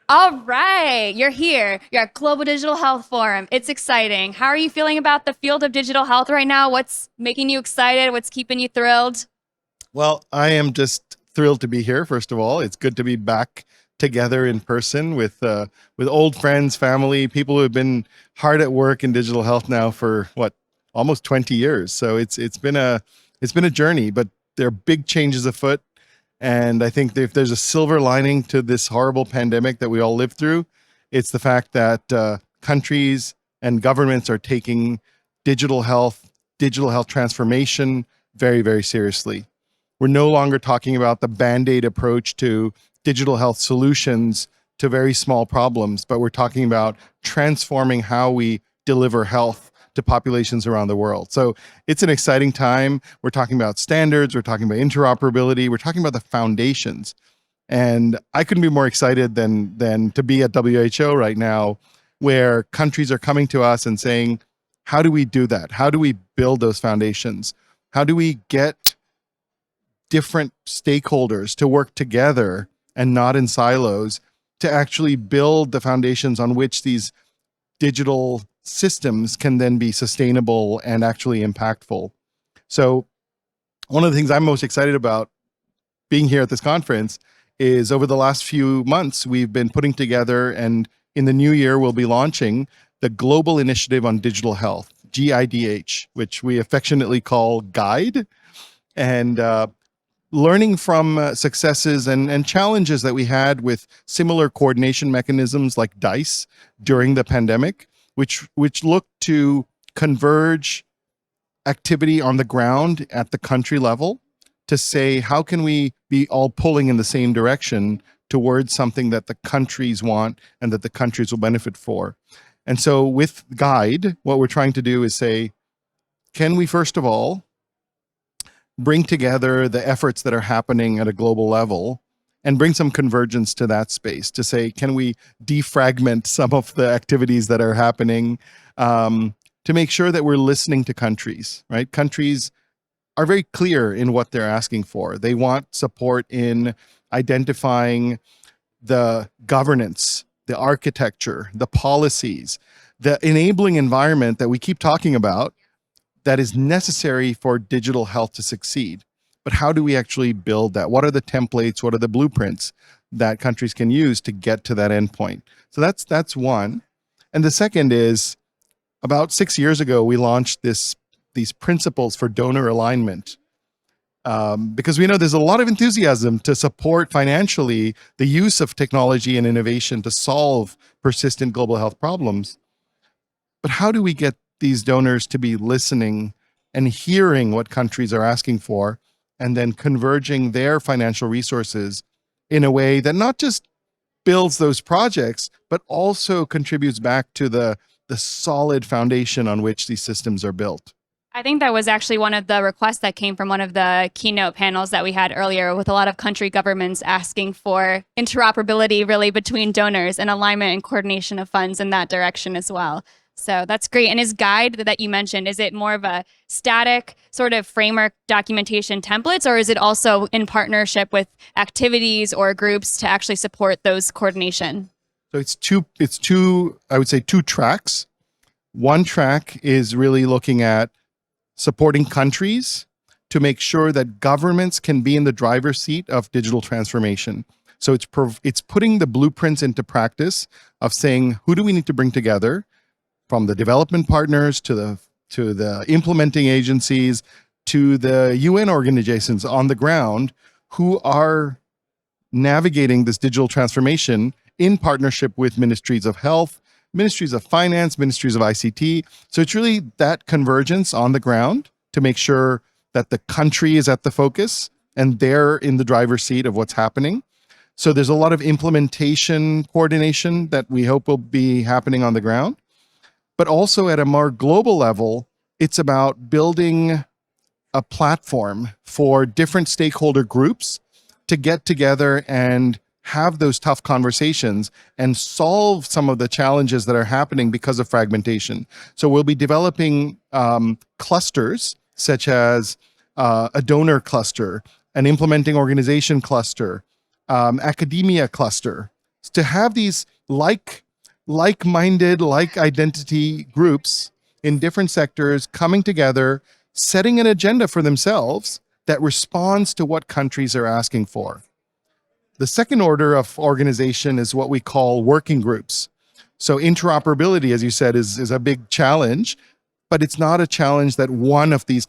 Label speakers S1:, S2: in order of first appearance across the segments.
S1: All right, you're here. You're at Global Digital Health Forum. It's exciting. How are you feeling about the field of digital health right now? What's making you excited? What's keeping you thrilled?
S2: Well, I am just thrilled to be here. First of all, it's good to be back together in person with old friends, family, people who have been hard at work in digital health now for what almost 20 years. So it's been a journey, but there are big changes afoot. And I think that if there's a silver lining to this horrible pandemic that we all lived through, it's the fact that countries and governments are taking digital health, digital health transformation very, very seriously. We're no longer talking about the band-aid approach to digital health solutions to very small problems, but we're talking about transforming how we deliver health to populations around the world. So it's an exciting time. We're talking about standards, we're talking about interoperability, we're talking about the foundations. And I couldn't be more excited than to be at WHO right now, where countries are coming to us and saying, how do we do that? How do we build those foundations? How do we get different stakeholders to work together and not in silos to actually build the foundations on which these digital systems can then be sustainable and actually impactful? So one of the things I'm most excited about being here at this conference is over the last few months, we've been putting together, and in the new year, we'll be launching the Global Initiative on Digital Health, GIDH, which we affectionately call GUIDE. And learning from successes and challenges that we had with similar coordination mechanisms like DICE during the pandemic, which looked to converge activity on the ground at the country level to say, how can we be all pulling in the same direction towards something that the countries want and that the countries will benefit for? And so with GUIDE, what we're trying to do is say, can we first of all bring together the efforts that are happening at a global level and bring some convergence to that space to say, can we defragment some of the activities that are happening to make sure that we're listening to countries, right? Countries are very clear in what they're asking for. They want support in identifying the governance, the architecture, the policies, the enabling environment that we keep talking about that is necessary for digital health to succeed. But how do we actually build that? What are the templates? What are the blueprints that countries can use to get to that endpoint? So that's one. And the second is, about 6 years ago, we launched these principles for donor alignment, because we know there's a lot of enthusiasm to support financially the use of technology and innovation to solve persistent global health problems. But how do we get these donors to be listening and hearing what countries are asking for, and then converging their financial resources in a way that not just builds those projects, but also contributes back to the solid foundation on which these systems are built?
S1: I think that was actually one of the requests that came from one of the keynote panels that we had earlier, with a lot of country governments asking for interoperability really between donors and alignment and coordination of funds in that direction as well. So that's great. And his guide that you mentioned, is it more of a static sort of framework documentation templates, or is it also in partnership with activities or groups to actually support those coordination?
S2: So it's two, I would say, two tracks. One track is really looking at supporting countries to make sure that governments can be in the driver's seat of digital transformation. So it's putting the blueprints into practice of saying, who do we need to bring together, from the development partners to the implementing agencies to the UN organizations on the ground, who are navigating this digital transformation in partnership with ministries of health, ministries of finance, ministries of ICT. So it's really that convergence on the ground to make sure that the country is at the focus and they're in the driver's seat of what's happening. So there's a lot of implementation coordination that we hope will be happening on the ground. But also at a more global level, it's about building a platform for different stakeholder groups to get together and have those tough conversations and solve some of the challenges that are happening because of fragmentation. So we'll be developing clusters, such as a donor cluster, an implementing organization cluster, academia cluster, to have these like-minded, like identity groups in different sectors coming together, setting an agenda for themselves that responds to what countries are asking for. The second order of organization is what we call working groups. So interoperability, as you said, is a big challenge, but it's not a challenge that one of these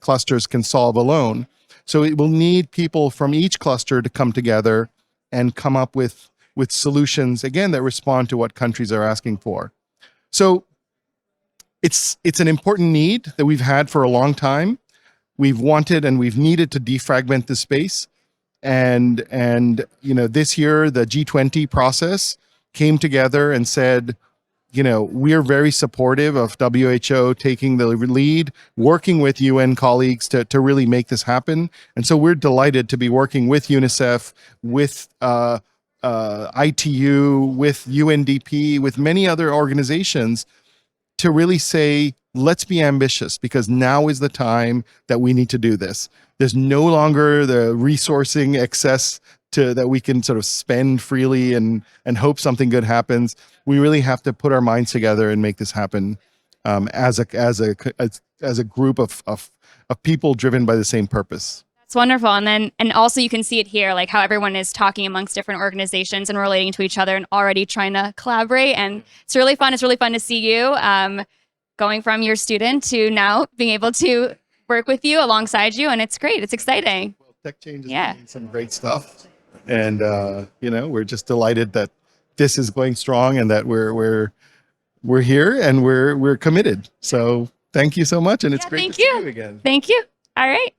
S2: clusters can solve alone. So it will need people from each cluster to come together and come up with solutions, again, that respond to what countries are asking for. So it's an important need that we've had for a long time. We've wanted and we've needed to defragment the space. And this year, the G20 process came together and said, we're very supportive of WHO taking the lead, working with UN colleagues to really make this happen. And so we're delighted to be working with UNICEF, with ITU, with UNDP, with many other organizations to really say, let's be ambitious, because now is the time that we need to do this. There's no longer the resourcing excess that we can sort of spend freely and hope something good happens. We really have to put our minds together and make this happen as a group of people driven by the same purpose.
S1: That's wonderful. And also you can see it here, like how everyone is talking amongst different organizations and relating to each other and already trying to collaborate. And it's really fun. It's really fun to see you going from your student to now being able to work with you alongside you. And it's great. It's exciting.
S2: Well, Tech Change is doing some great stuff. And, we're just delighted that this is going strong and that we're here and we're committed. So thank you so much. And it's great to see you again.
S1: Thank you. All right.